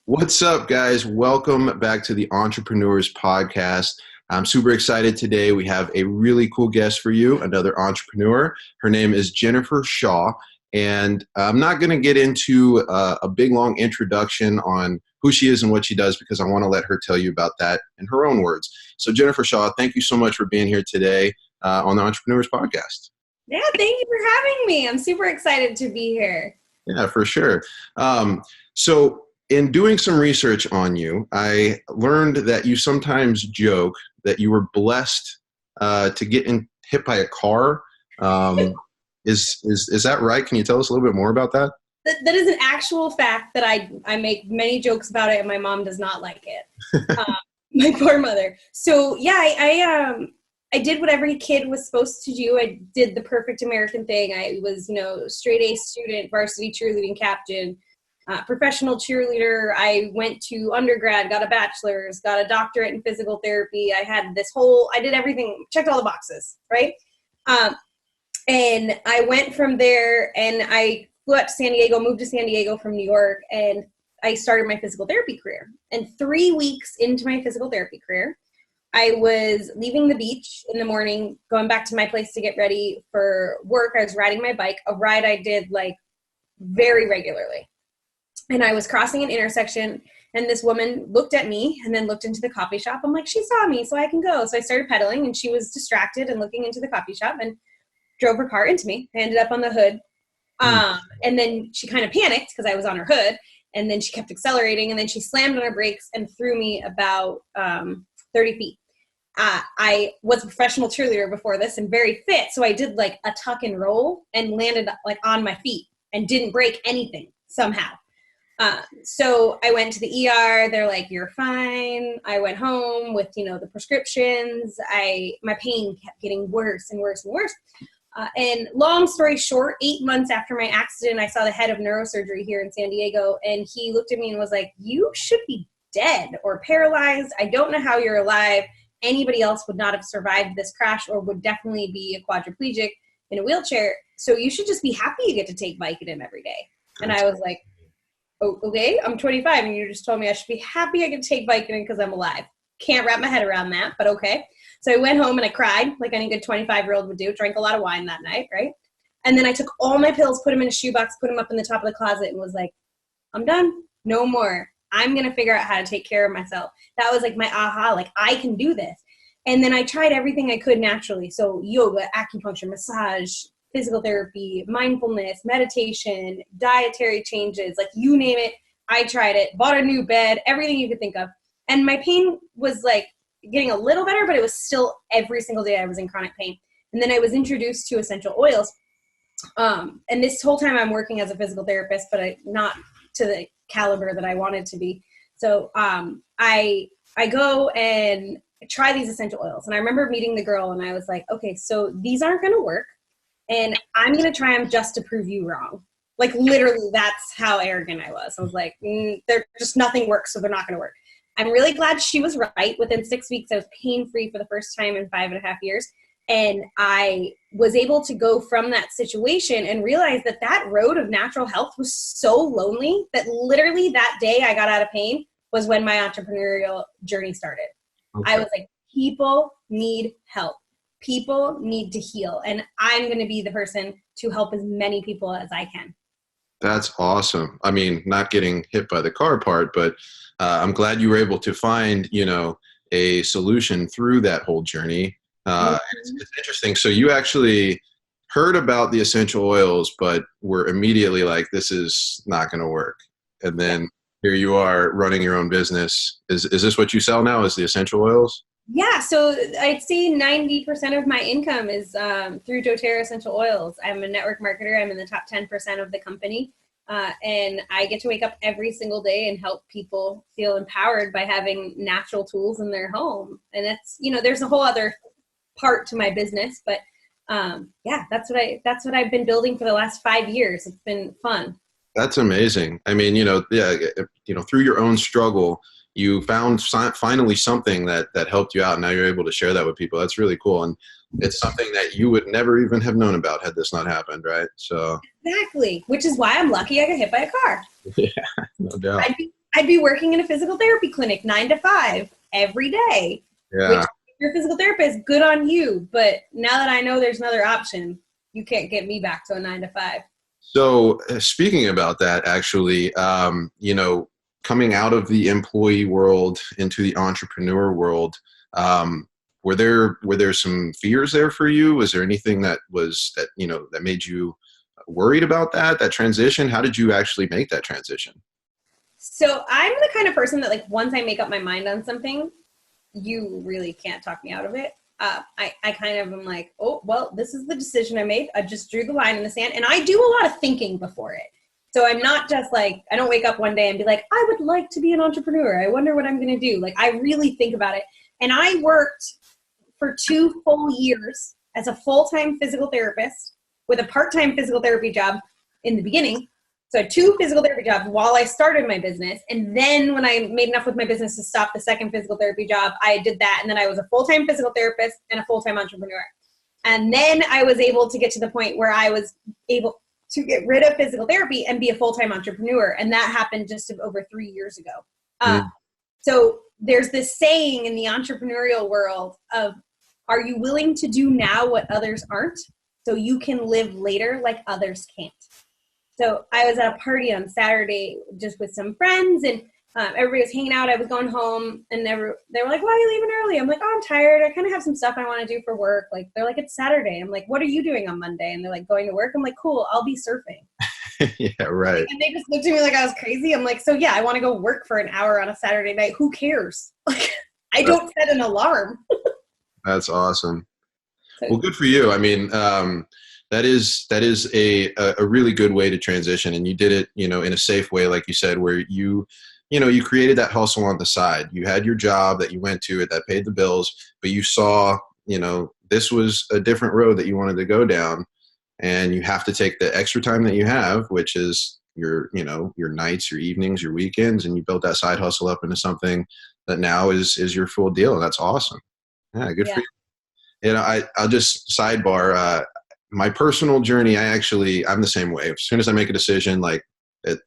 What's up, guys? Welcome back to the Entrepreneurs Podcast. I'm super excited today. We have a really cool guest for you, another entrepreneur. Her name is Jennifer Shaw, and I'm not going to get into a big, long introduction on who she is and what she does because I want to let her tell you about that in her own words. So, Jennifer Shaw, thank you so much for being here today on the Entrepreneurs Podcast. Yeah, thank you for having me. I'm super excited to be here. Yeah, for sure. So in doing some research on you, I learned that you sometimes joke that you were blessed to get hit by a car. Is that right? Can you tell us a little bit more about that? That is an actual fact that I make many jokes about it, and my mom does not like it. My poor mother. So yeah, I did what every kid was supposed to do. I did the perfect American thing. I was, straight A student, varsity cheerleading captain, professional cheerleader. I went to undergrad, got a bachelor's, got a doctorate in physical therapy. I did everything, checked all the boxes, right? And I went from there and I flew out to San Diego, moved to San Diego from New York, and I started my physical therapy career. And 3 weeks into my physical therapy career, I was leaving the beach in the morning, going back to my place to get ready for work. I was riding my bike, a ride I did very regularly. And I was crossing an intersection, and this woman looked at me and then looked into the coffee shop. I'm like, she saw me, so I can go. So I started pedaling, and she was distracted and looking into the coffee shop and drove her car into me. I ended up on the hood. And then she kind of panicked because I was on her hood, and then she kept accelerating, and then she slammed on her brakes and threw me about 30 feet. I was a professional cheerleader before this and very fit. So I did a tuck and roll and landed on my feet and didn't break anything somehow. So I went to the ER. They're like, you're fine. I went home with, the prescriptions. My pain kept getting worse and worse and worse. And long story short, 8 months after my accident, I saw the head of neurosurgery here in San Diego, and he looked at me and was like, you should be dead or paralyzed. I don't know how you're alive. Anybody else would not have survived this crash or would definitely be a quadriplegic in a wheelchair. So you should just be happy you get to take Vicodin every day. And I was like, oh, okay, I'm 25 and you just told me I should be happy I can take Vicodin because I'm alive. Can't wrap my head around that, but okay. So I went home and I cried like any good 25-year-old would do, drank a lot of wine that night, right? And then I took all my pills, put them in a shoebox, put them up in the top of the closet and was like, I'm done, no more. I'm going to figure out how to take care of myself. That was my aha, I can do this. And then I tried everything I could naturally. So yoga, acupuncture, massage, physical therapy, mindfulness, meditation, dietary changes, you name it. I tried it, bought a new bed, everything you could think of. And my pain was getting a little better, but it was still every single day I was in chronic pain. And then I was introduced to essential oils. And this whole time I'm working as a physical therapist, but not to the caliber that I wanted to be. So I go and try these essential oils. And I remember meeting the girl and I was like, okay, so these aren't going to work. And I'm going to try them just to prove you wrong. Literally, that's how arrogant I was. I was like, they're just nothing works, so they're not going to work. I'm really glad she was right. Within 6 weeks, I was pain-free for the first time in 5.5 years. And I was able to go from that situation and realize that road of natural health was so lonely that literally that day I got out of pain was when my entrepreneurial journey started. Okay. I was like, people need help. People need to heal. And I'm going to be the person to help as many people as I can. That's awesome. I mean, not getting hit by the car part, but I'm glad you were able to find, a solution through that whole journey. It's interesting. So you actually heard about the essential oils, but were immediately like, this is not going to work. And then here you are running your own business. Is this what you sell now, is the essential oils? Yeah. So I'd say 90% of my income is through doTERRA essential oils. I'm a network marketer. I'm in the top 10% of the company. And I get to wake up every single day and help people feel empowered by having natural tools in their home. And that's, there's a whole other part to my business, but that's what I've been building for the last 5 years. It's been fun. That's amazing. I mean, through your own struggle, you found finally something that helped you out. And now you're able to share that with people. That's really cool. And it's something that you would never even have known about had this not happened, right? So exactly, which is why I'm lucky I got hit by a car. Yeah, no doubt. I'd be working in a physical therapy clinic 9 to 5 every day. Yeah. Which, if you're a physical therapist, good on you. But now that I know there's another option, you can't get me back to a 9 to 5. So speaking about that, actually, coming out of the employee world into the entrepreneur world, were there some fears there for you? Was there anything that made you worried about that transition? How did you actually make that transition? So I'm the kind of person that, like, once I make up my mind on something, you really can't talk me out of it. I kind of am like, oh, well, this is the decision I made. I just drew the line in the sand, and I do a lot of thinking before it. So I'm not just like, I don't wake up one day and be like, I would like to be an entrepreneur. I wonder what I'm going to do. Like, I really think about it. And I worked for 2 full years as a full-time physical therapist with a part-time physical therapy job in the beginning. So 2 physical therapy jobs while I started my business. And then when I made enough with my business to stop the second physical therapy job, I did that. And then I was a full-time physical therapist and a full-time entrepreneur. And then I was able to get to the point where I was able to get rid of physical therapy and be a full-time entrepreneur. And that happened just over 3 years ago. So there's this saying in the entrepreneurial world of, are you willing to do now what others aren't so you can live later like others can't? So I was at a party on Saturday just with some friends, and everybody was hanging out. I was going home, and they were like, why are you leaving early? I'm like, oh, I'm tired. I kind of have some stuff I want to do for work. Like, they're like, it's Saturday. I'm like, what are you doing on Monday? And they're like, going to work. I'm like, cool, I'll be surfing. Yeah, right. And they just looked at me like I was crazy. I'm like, so yeah, I want to go work for an hour on a Saturday night. Who cares? Like, I don't set an alarm. That's awesome. Well, good for you. I mean, that is a really good way to transition, and you did it, in a safe way, like you said, where you created that hustle on the side. You had your job that you went to that paid the bills, but you saw, this was a different road that you wanted to go down, and you have to take the extra time that you have, which is your nights, your evenings, your weekends, and you built that side hustle up into something that now is your full deal. And that's awesome. Yeah, good for you. I'll just sidebar, my personal journey, I'm the same way. As soon as I make a decision, like,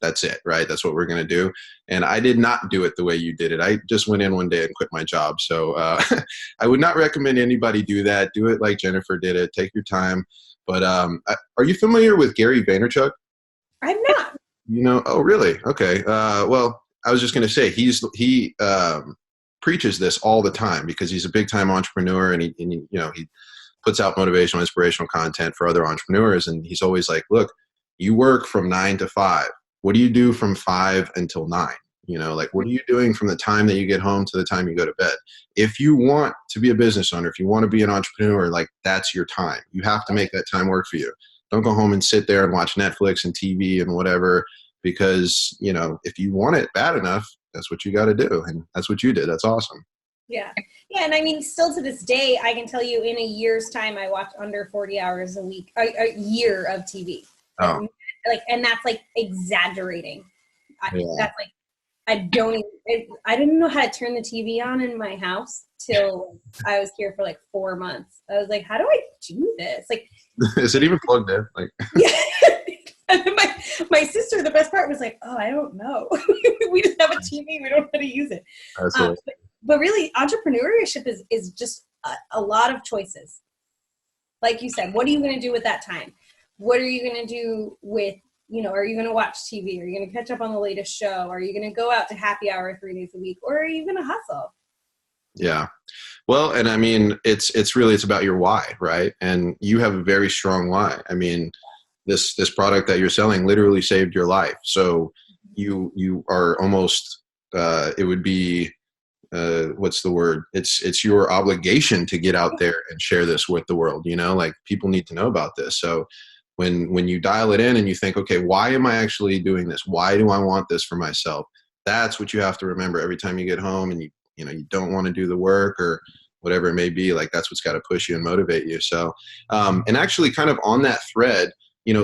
that's it, right? That's what we're going to do. And I did not do it the way you did it. I just went in one day and quit my job. So I would not recommend anybody do that. Do it like Jennifer did it. Take your time. But are you familiar with Gary Vaynerchuk? I'm not. Oh, really? Okay. Well, I was just going to say, he preaches this all the time because he's a big time entrepreneur, and he puts out motivational, inspirational content for other entrepreneurs. And he's always like, look, you work from 9 to 5. What do you do from 5 until 9? What are you doing from the time that you get home to the time you go to bed? If you want to be a business owner, if you want to be an entrepreneur, like, that's your time. You have to make that time work for you. Don't go home and sit there and watch Netflix and TV and whatever, because, if you want it bad enough, that's what you got to do. And that's what you did. That's awesome. Yeah. Yeah. And I mean, still to this day, I can tell you in a year's time, I watch under 40 hours a week, a year of TV. Oh. And that's like exaggerating. That's like, I didn't know how to turn the TV on in my house till I was here for like 4 months. I was like, how do I do this? Like, is it even plugged in? Like, yeah. My sister, the best part was like, oh, I don't know. We just have a TV. We don't know how to use it. But really, entrepreneurship is just a lot of choices. Like you said, what are you going to do with that time? What are you going to do with, are you going to watch TV? Are you going to catch up on the latest show? Are you going to go out to happy hour 3 days a week? Or are you going to hustle? Yeah. Well, and I mean, it's about your why, right? And you have a very strong why. I mean, this product that you're selling literally saved your life. So you are almost, it would be, what's the word? It's your obligation to get out there and share this with the world. Like, people need to know about this. So when you dial it in and you think, okay, why am I actually doing this? Why do I want this for myself? That's what you have to remember every time you get home and you don't want to do the work or whatever it may be. Like, that's what's got to push you and motivate you. So, and actually kind of on that thread,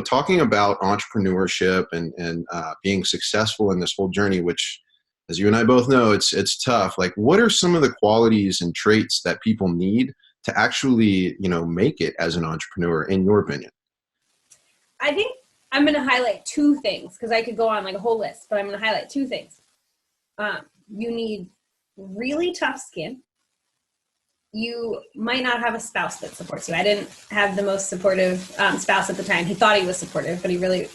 talking about entrepreneurship and being successful in this whole journey, which, as you and I both know, it's tough. Like, what are some of the qualities and traits that people need to actually, make it as an entrepreneur, in your opinion? I think I'm going to highlight 2 things, because I could go on like a whole list, but I'm going to highlight 2 things. You need really tough skin. You might not have a spouse that supports you. I didn't have the most supportive spouse at the time. He thought he was supportive, but he really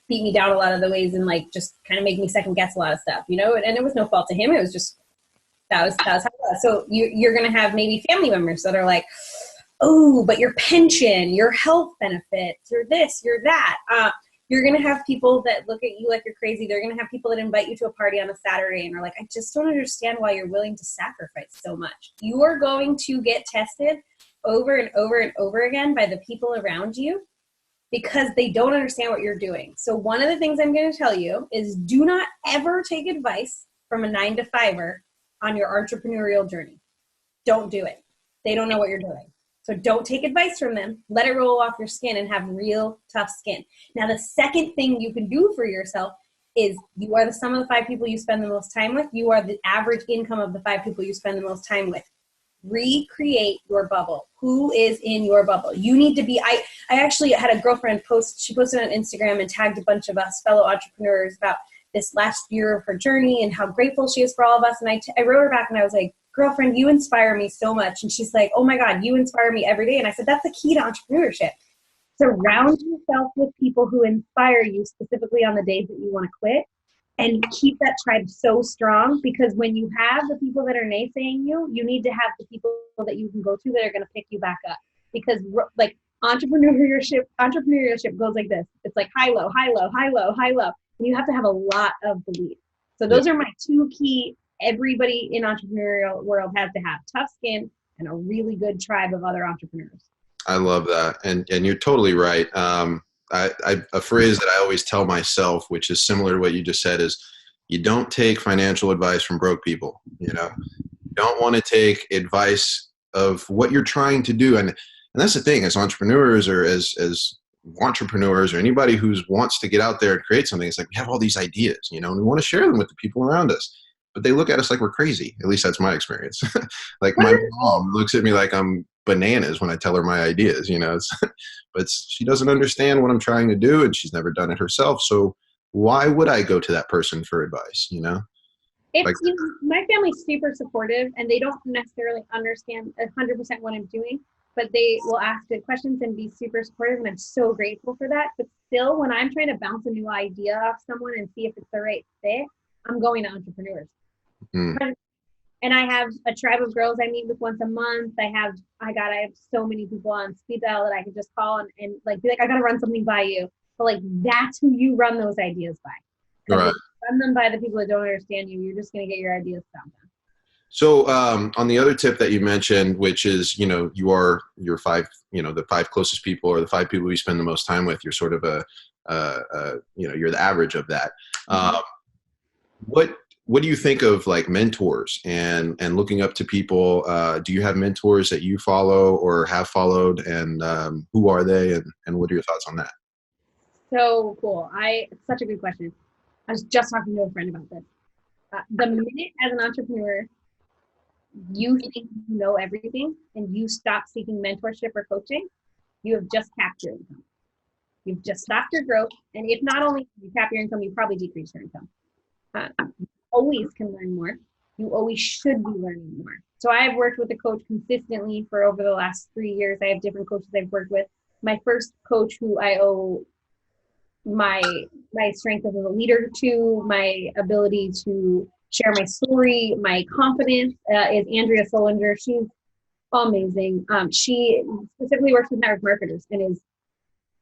beat me down a lot of the ways and like just kind of make me second guess a lot of stuff, you know, and it was no fault to him. It was just, that was how it was. So you're going to have maybe family members that are like, oh, but your pension, your health benefits, you're this, you're that. You're going to have people that look at you like you're crazy. They're going to have people that invite you to a party on a Saturday and are like, I just don't understand why you're willing to sacrifice so much. You are going to get tested over and over and over again by the people around you because they don't understand what you're doing. So one of the things I'm going to tell you is do not ever take advice from a 9-to-5er on your entrepreneurial journey. Don't do it. They don't know what you're doing. So don't take advice from them. Let it roll off your skin and have real tough skin. Now, the second thing you can do for yourself is you are the sum of the 5 people you spend the most time with. You are the average income of the 5 people you spend the most time with. Recreate your bubble. Who is in your bubble? You need to be, I actually had a girlfriend post, she posted on Instagram and tagged a bunch of us fellow entrepreneurs about this last year of her journey and how grateful she is for all of us. And I wrote her back and I was like, girlfriend, you inspire me so much. And she's like, oh my God, you inspire me every day. And I said, that's the key to entrepreneurship. Surround yourself with people who inspire you specifically on the days that you want to quit, and keep that tribe so strong, because when you have the people that are naysaying you, you need to have the people that you can go to that are going to pick you back up. Because like entrepreneurship goes like this. It's like high, low, high, low, high, low, high, low. And you have to have a lot of belief. So those are my 2 key, everybody in entrepreneurial world has to have: tough skin and a really good tribe of other entrepreneurs. I love that. And you're totally right. A phrase that I always tell myself, which is similar to what you just said, is you don't take financial advice from broke people. You know, you don't want to take advice of what you're trying to do. And that's the thing, as entrepreneurs or as entrepreneurs or anybody who wants to get out there and create something, it's like we have all these ideas, you know, and we want to share them with the people around us. But they look at us like we're crazy. At least that's my experience. Like my mom looks at me like I'm bananas when I tell her my ideas, you know, but she doesn't understand what I'm trying to do and she's never done it herself. So why would I go to that person for advice, you know? My family's super supportive and they don't necessarily understand 100% what I'm doing, but they will ask good questions and be super supportive. And I'm so grateful for that. But still, when I'm trying to bounce a new idea off someone and see if it's the right fit, I'm going to entrepreneurs. And I have a tribe of girls I meet with once a month. I have so many people on speed dial that I can just call and like be like, I got to run something by you. But like, that's who you run those ideas by. Right. If you run them by the people that don't understand you, you're just going to get your ideas found. So on the other tip that you mentioned, which is, you know, your 5, you know, the 5 closest people or the 5 people you spend the most time with, you're sort of you know, you're the average of that. What do you think of like mentors and looking up to people? Do you have mentors that you follow or have followed, and who are they, and what are your thoughts on that? So cool. It's such a good question. I was just talking to a friend about this. The minute as an entrepreneur, you think you know everything and you stop seeking mentorship or coaching, you have just capped your income. You've just stopped your growth. And if not only you cap your income, you probably decrease your income. You always can learn more. You always should be learning more. So I've worked with a coach consistently for over the last 3 years. I have different coaches I've worked with. My first coach, who I owe my strength as a leader to, my ability to share my story, my confidence, is Andrea Solinger. She's amazing. She specifically works with network marketers and is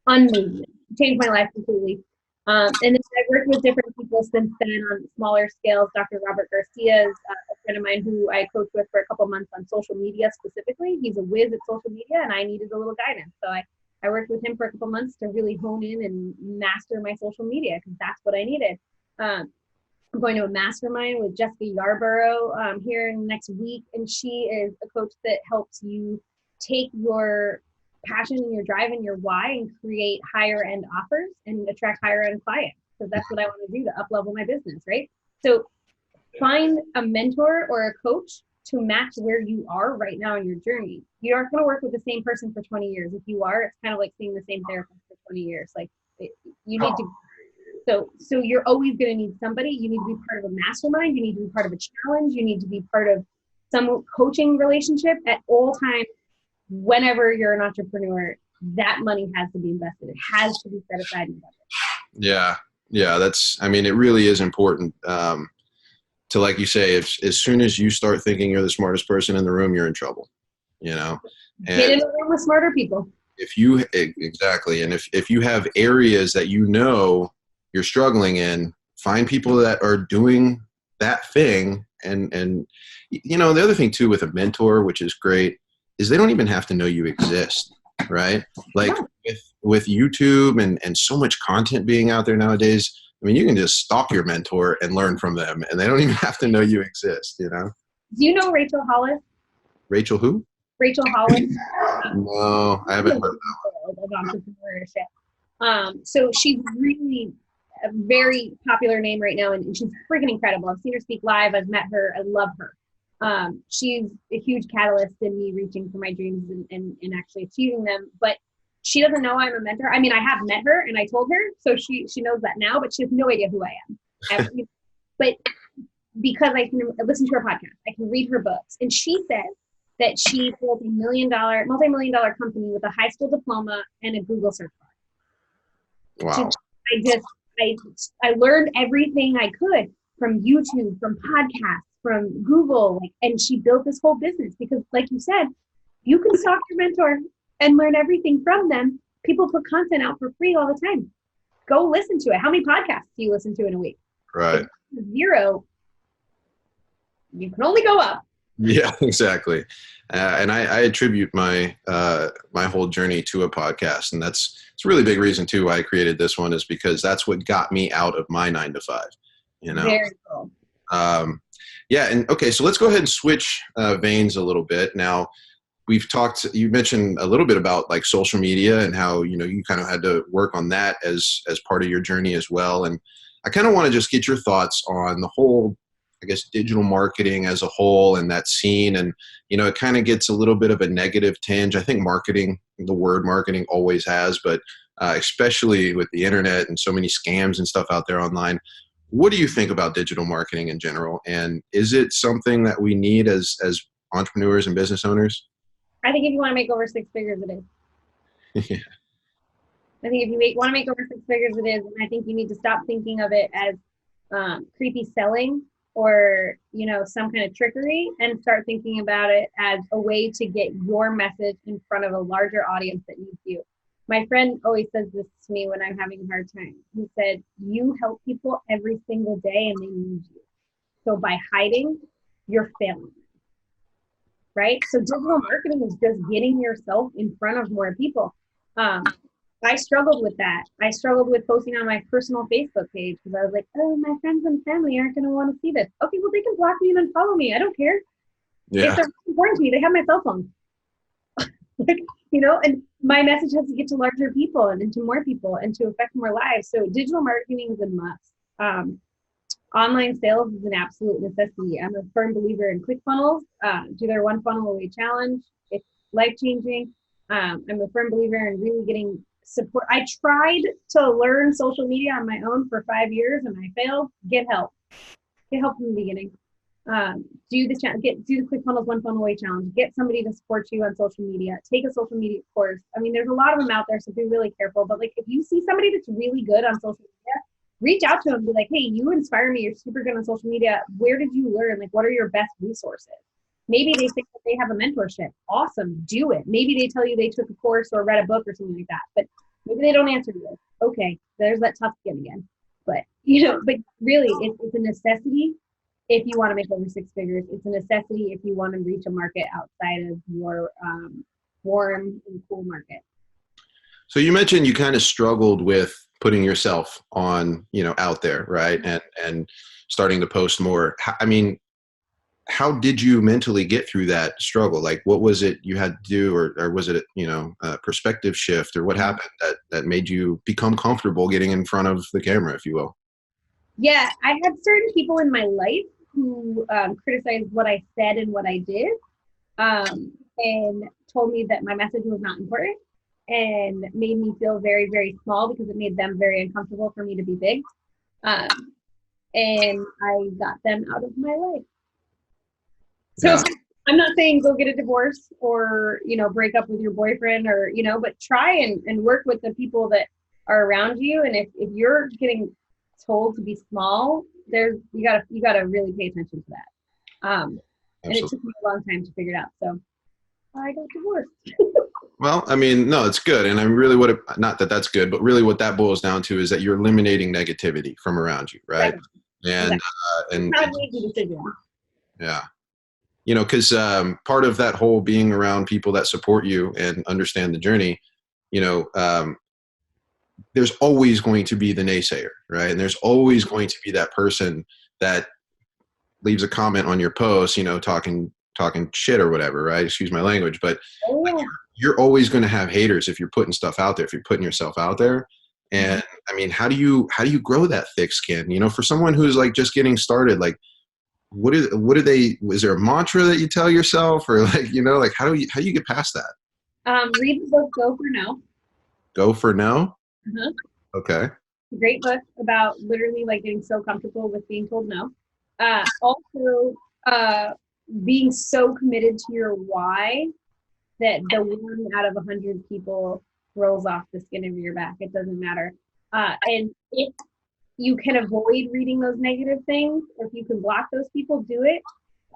amazing. Changed my life completely. And then I've worked with different people since then on smaller scales. Dr. Robert Garcia is a friend of mine who I coached with for a couple months on social media specifically. He's a whiz at social media, and I needed a little guidance. So I worked with him for a couple months to really hone in and master my social media, because that's what I needed. I'm going to a mastermind with Jessica Yarborough here in the next week, and she is a coach that helps you take your passion and your drive and your why and create higher end offers and attract higher end clients, because that's what I want to do to up level my business, right? So find a mentor or a coach to match where you are right now in your journey. You aren't going to work with the same person for 20 years. If you are, it's kind of like seeing the same therapist for 20 years. Like you need to So you're always going to need somebody. You need to be part of a mastermind. You need to be part of a challenge. You need to be part of some coaching relationship at all times. Whenever you're an entrepreneur, that money has to be invested. It has to be set aside in the budget. Yeah. It really is important to, like you say, as soon as you start thinking you're the smartest person in the room, you're in trouble, And get in the room with smarter people. Exactly. And if you have areas that you're struggling in, find people that are doing that thing. And the other thing too with a mentor, which is great, is they don't even have to know you exist, right? Like with YouTube and so much content being out there nowadays, you can just stalk your mentor and learn from them, and they don't even have to know you exist, Do you know Rachel Hollis? Rachel who? Rachel Hollis. No, I haven't heard of entrepreneurship. So she's really a very popular name right now, and she's freaking incredible. I've seen her speak live. I've met her. I love her. She's a huge catalyst in me reaching for my dreams and actually achieving them. But she doesn't know I'm a mentor. I have met her and I told her, so she knows that now, but she has no idea who I am. But because I can listen to her podcast, I can read her books. And she says that she built a multi-million dollar company with a high school diploma and a Google search bar. Wow. I learned everything I could from YouTube, from podcasts, from Google, and she built this whole business because, like you said, you can stalk your mentor and learn everything from them. People put content out for free all the time. Go listen to it. How many podcasts do you listen to in a week? Right. 0. You can only go up. Yeah, exactly. And I attribute my my whole journey to a podcast, and it's a really big reason too why I created this one, is because that's what got me out of my 9-to-5. Very cool. Yeah, and okay, so let's go ahead and switch veins a little bit. Now, you mentioned a little bit about like social media and how you kind of had to work on that as part of your journey as well. And I kind of want to just get your thoughts on the whole, I guess, digital marketing as a whole and that scene. And, it kind of gets a little bit of a negative tinge. I think the word marketing always has, but especially with the internet and so many scams and stuff out there online. What do you think about digital marketing in general? And is it something that we need as entrepreneurs and business owners? I think if you want to make over 6 figures, it is. Yeah. I think if you want to make over 6 figures, it is. And I think you need to stop thinking of it as creepy selling or, some kind of trickery, and start thinking about it as a way to get your message in front of a larger audience that needs you. My friend always says this to me when I'm having a hard time. He said, you help people every single day and they need you. So by hiding, you're failing. Right? So digital marketing is just getting yourself in front of more people. I struggled with that. I struggled with posting on my personal Facebook page because I was like, oh, my friends and family aren't going to want to see this. Okay, well, they can block me and unfollow me. I don't care. Yeah. If they're important to me, they have my cell phone. And my message has to get to larger people and into more people and to affect more lives. So digital marketing is a must. Online sales is an absolute necessity. I'm a firm believer in ClickFunnels. Do their one funnel away challenge. It's life-changing. I'm a firm believer in really getting support. I tried to learn social media on my own for 5 years and I failed. Get help. Get help from the beginning. Do the ClickFunnels one funnel away challenge. Get somebody to support you on social media. Take a social media course. There's a lot of them out there, so be really careful. But if you see somebody that's really good on social media, reach out to them and be like, hey, you inspire me. You're super good on social media. Where did you learn? What are your best resources? Maybe they think that they have a mentorship. Awesome. Do it. Maybe they tell you they took a course or read a book or something like that. But maybe they don't answer you. Okay, there's that tough skin again. But, but really, it's a necessity if you want to make over 6 figures. It's a necessity if you want to reach a market outside of your warm and cool market. So you mentioned you kind of struggled with putting yourself on, out there, right? And starting to post more. How did you mentally get through that struggle? What was it you had to do, or was it, a perspective shift, or what happened that made you become comfortable getting in front of the camera, if you will? Yeah, I had certain people in my life who criticized what I said and what I did, and told me that my message was not important. and made me feel very, very small because it made them very uncomfortable for me to be big. And I got them out of my life. So Yeah. I'm not saying go get a divorce or, break up with your boyfriend or, but try and work with the people that are around you. And if you're getting told to be small, you gotta really pay attention to that. And it took me a long time to figure it out. So I got divorced. Well, I mean, no, it's good. And I really not that that's good, but really what that boils down to is that you're eliminating negativity from around you. Right. Exactly. And not an easy decision. Yeah. Because part of that whole being around people that support you and understand the journey, there's always going to be the naysayer, right? And there's always going to be that person that leaves a comment on your post, talking shit or whatever, right? Excuse my language, but you're always going to have haters if you're putting stuff out there, if you're putting yourself out there. And I mean, how do you grow that thick skin? For someone who's like just getting started, like what are they, is there a mantra that you tell yourself or like, how do you get past that? Read the book, Go for No. Go for No? Uh-huh. Okay. Great book about literally like getting so comfortable with being told no. Also, being so committed to your why that the 1 out of 100 people rolls off the skin of your back. It doesn't matter. And if you can avoid reading those negative things, or if you can block those people, do it.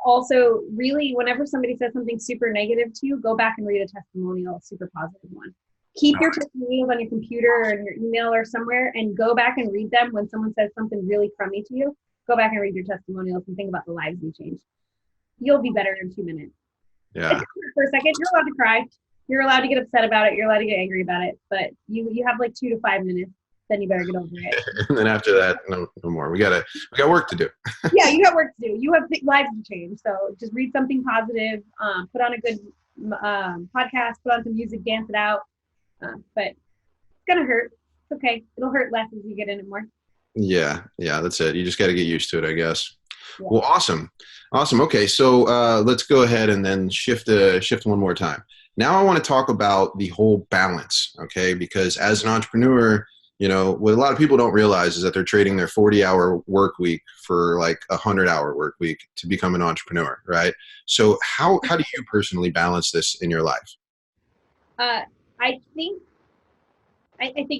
Also, really, whenever somebody says something super negative to you, go back and read a testimonial, a super positive one. Keep your testimonials on your computer or in your email or somewhere and go back and read them when someone says something really crummy to you. Go back and read your testimonials and think about the lives you changed. You'll be better in 2 minutes. Yeah. For a second, you're allowed to cry. You're allowed to get upset about it. You're allowed to get angry about it. But you have like 2 to 5 minutes. Then you better get over it. And then after that, no more. We got work to do. Yeah, you got work to do. You have lives to change. So just read something positive. Put on a good podcast. Put on some music. Dance it out. But it's gonna hurt. It's okay. It'll hurt less as you get in it more. Yeah, that's it. You just got to get used to it, I guess. Yeah. Well, awesome. Okay, so let's go ahead and then shift one more time. Now I want to talk about the whole balance, okay? Because as an entrepreneur, what a lot of people don't realize is that they're trading their 40-hour work week for like a 100-hour work week to become an entrepreneur, right? So how do you personally balance this in your life? I think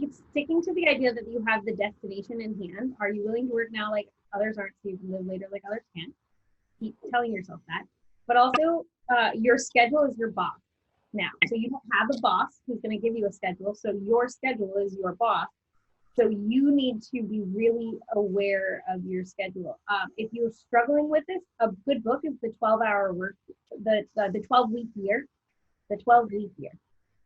it's sticking to the idea that you have the destination in hand. Are you willing to work now like others aren't, so you can live later like others can't? Keep telling yourself that. But also, your schedule is your boss now. So you don't have a boss who's going to give you a schedule. So your schedule is your boss. So you need to be really aware of your schedule. If you're struggling with this, a good book is the 12-hour work, the 12-week year, the 12-week year.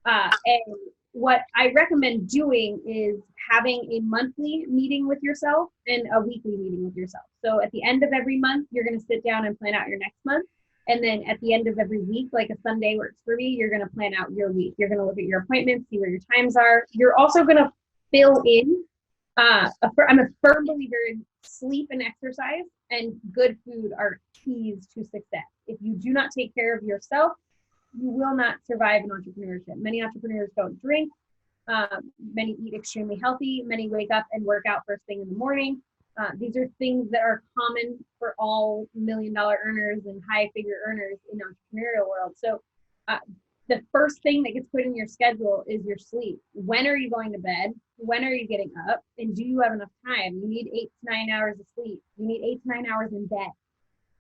And what I recommend doing is having a monthly meeting with yourself and a weekly meeting with yourself. So at the end of every month, you're going to sit down and plan out your next month. And then at the end of every week, like a Sunday works for me, you're going to plan out your week. You're going to look at your appointments, see where your times are. You're also going to fill in. I'm a firm believer in sleep and exercise, and good food are keys to success. If you do not take care of yourself, you will not survive in entrepreneurship. Many entrepreneurs don't drink. Many eat extremely healthy. Many wake up and work out first thing in the morning. These are things that are common for all million-dollar earners and high-figure earners in the entrepreneurial world. So the first thing that gets put in your schedule is your sleep. When are you going to bed? When are you getting up? And do you have enough time? You need 8 to 9 hours of sleep. You need 8 to 9 hours in bed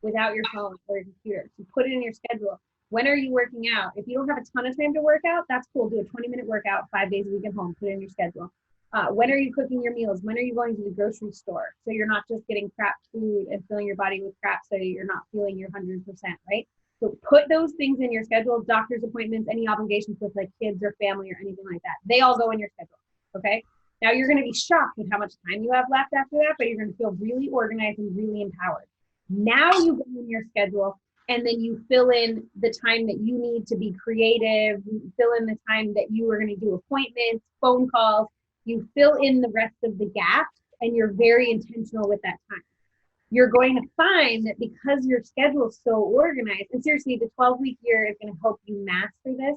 without your phone or your computer. So put it in your schedule. When are you working out? If you don't have a ton of time to work out, that's cool. Do a 20-minute workout 5 days a week at home. Put it in your schedule. When are you cooking your meals? When are you going to the grocery store? So you're not just getting crap food and filling your body with crap so you're not feeling your 100%, right? So put those things in your schedule, doctor's appointments, any obligations with like kids or family or anything like that. They all go in your schedule, okay? Now you're going to be shocked with how much time you have left after that, but you're going to feel really organized and really empowered. Now you go in your schedule and then you fill in the time that you need to be creative, you fill in the time that you are going to do appointments, phone calls, you fill in the rest of the gaps, and you're very intentional with that time. You're going to find that because your schedule is so organized, and seriously, the 12-week year is going to help you master this.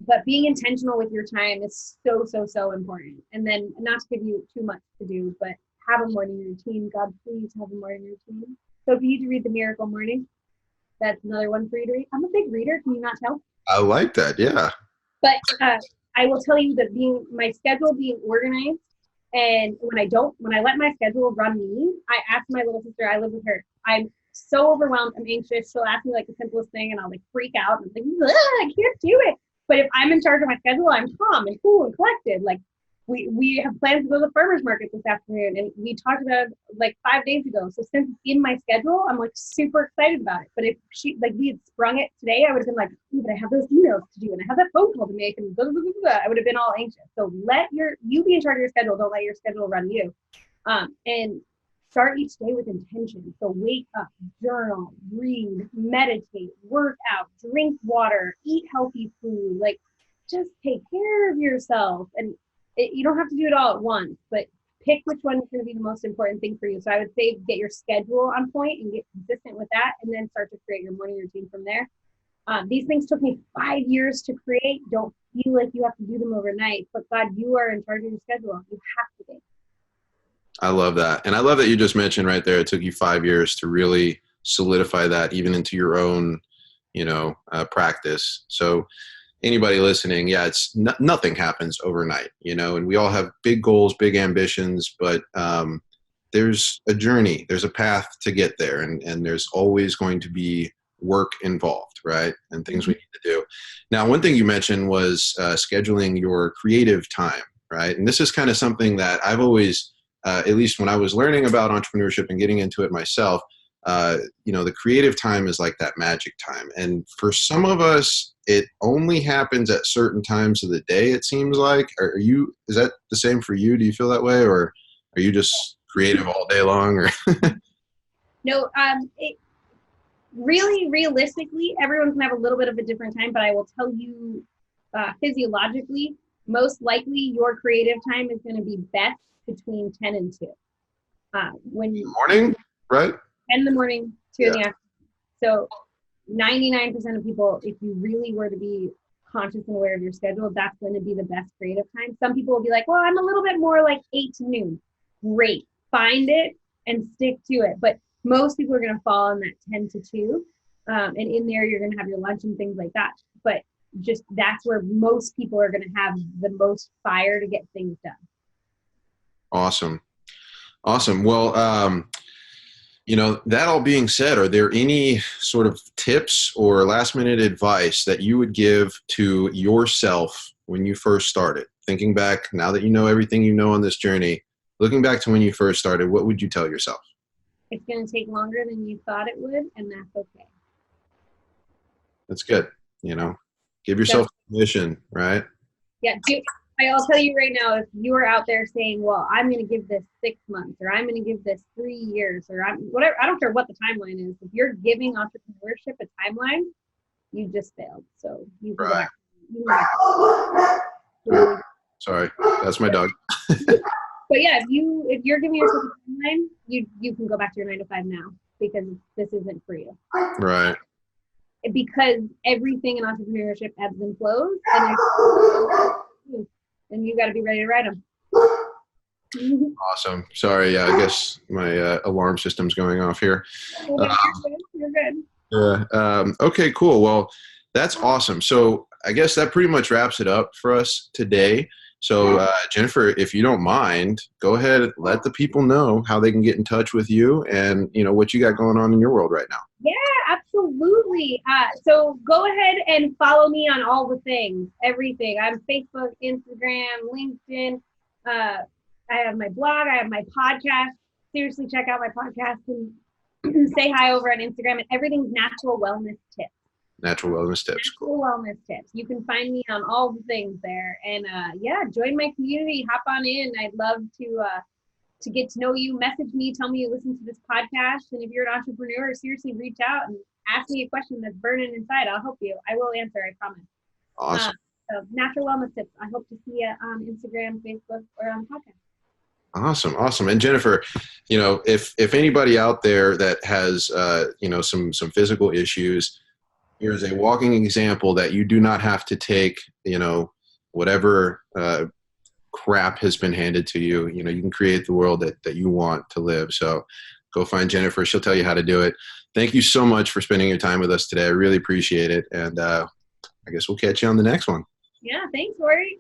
but being intentional with your time is so, so, so important. And then not to give you too much to do, but have a morning routine. God, please have a morning routine. So if you need to read The Miracle Morning, that's another one for you to read. I'm a big reader. Can you not tell? I like that. Yeah. But I will tell you that my schedule being organized, and when I let my schedule run me, I ask my little sister, I live with her, I'm so overwhelmed, I'm anxious. She'll ask me like the simplest thing and I'll like freak out and I'm like, I can't do it. But if I'm in charge of my schedule, I'm calm and cool and collected. Like we have plans to go to the farmer's market this afternoon, and we talked about it like 5 days ago. So since it's in my schedule, I'm like super excited about it. But if we had sprung it today, I would have been like, but I have those emails to do and I have that phone call to make and blah, blah, blah, blah. I would have been all anxious. So you be in charge of your schedule. Don't let your schedule run you. And start each day with intention. So wake up, journal, read, meditate, work out, drink water, eat healthy food. Like just take care of yourself. And you don't have to do it all at once, but pick which one is going to be the most important thing for you. So I would say get your schedule on point and get consistent with that, and then start to create your morning routine from there. These things took me 5 years to create. Don't feel like you have to do them overnight, but God, you are in charge of your schedule. You have to be. I love that. And I love that you just mentioned right there, it took you 5 years to really solidify that even into your own, practice. So anybody listening, it's nothing happens overnight, and we all have big goals, big ambitions, but there's a journey, there's a path to get there. And there's always going to be work involved, right? And things we need to do. Now, one thing you mentioned was scheduling your creative time, right? And this is kind of something that I've always, at least when I was learning about entrepreneurship and getting into it myself, the creative time is like that magic time. And for some of us, it only happens at certain times of the day, it seems like. Is that the same for you? Do you feel that way? Or are you just creative all day long? Or No, really, realistically, everyone's gonna have a little bit of a different time, but I will tell you physiologically, most likely your creative time is going to be best between 10 and 2. Morning, right? 10 in the morning, 2 in the afternoon. So 99% of people, if you really were to be conscious and aware of your schedule, that's going to be the best creative time. Some people will be like, well, I'm a little bit more like 8 to noon. Great. Find it and stick to it. But most people are going to fall in that 10 to 2. And in there, you're going to have your lunch and things like that. But just that's where most people are going to have the most fire to get things done. Awesome. Well, that all being said, are there any sort of tips or last minute advice that you would give to yourself when you first started? Thinking back, now that you know everything you know on this journey, looking back to when you first started, what would you tell yourself? It's going to take longer than you thought it would, and that's okay. That's good. Give yourself permission, right? Yeah. I'll tell you right now, if you are out there saying, well, I'm going to give this 6 months, or I'm going to give this 3 years, or whatever, I don't care what the timeline is. If you're giving entrepreneurship a timeline, you just failed. So you can right. Sorry, that's my dog. But yeah, if you're giving yourself a timeline, you can go back to your 9 to 5 now, because this isn't for you. Right. Because everything in entrepreneurship ebbs and flows, and you got to be ready to ride them. Awesome. Sorry, I guess my alarm system's going off here. You're good. Okay, cool. Well, that's awesome. So I guess that pretty much wraps it up for us today. So Jennifer, if you don't mind, go ahead and let the people know how they can get in touch with you and what you got going on in your world right now. Yeah, absolutely. So go ahead and follow me on all the things, everything. I'm Facebook, Instagram, LinkedIn. I have my blog. I have my podcast. Seriously, check out my podcast and say hi over on Instagram. And everything's Natural Wellness Tips. Natural Wellness Tips. Natural Wellness Tips. You can find me on all the things there. And join my community. Hop on in. I'd love to get to know you. Message me. Tell me you listen to this podcast. And if you're an entrepreneur, seriously reach out and ask me a question that's burning inside. I'll help you. I will answer. I promise. Awesome. So Natural Wellness Tips. I hope to see you on Instagram, Facebook, or on the podcast. Awesome. And Jennifer, if anybody out there that has, some physical issues, here's a walking example that you do not have to take whatever crap has been handed to you. You can create the world that you want to live. So go find Jennifer. She'll tell you how to do it. Thank you so much for spending your time with us today. I really appreciate it. And I guess we'll catch you on the next one. Yeah, thanks, Rory.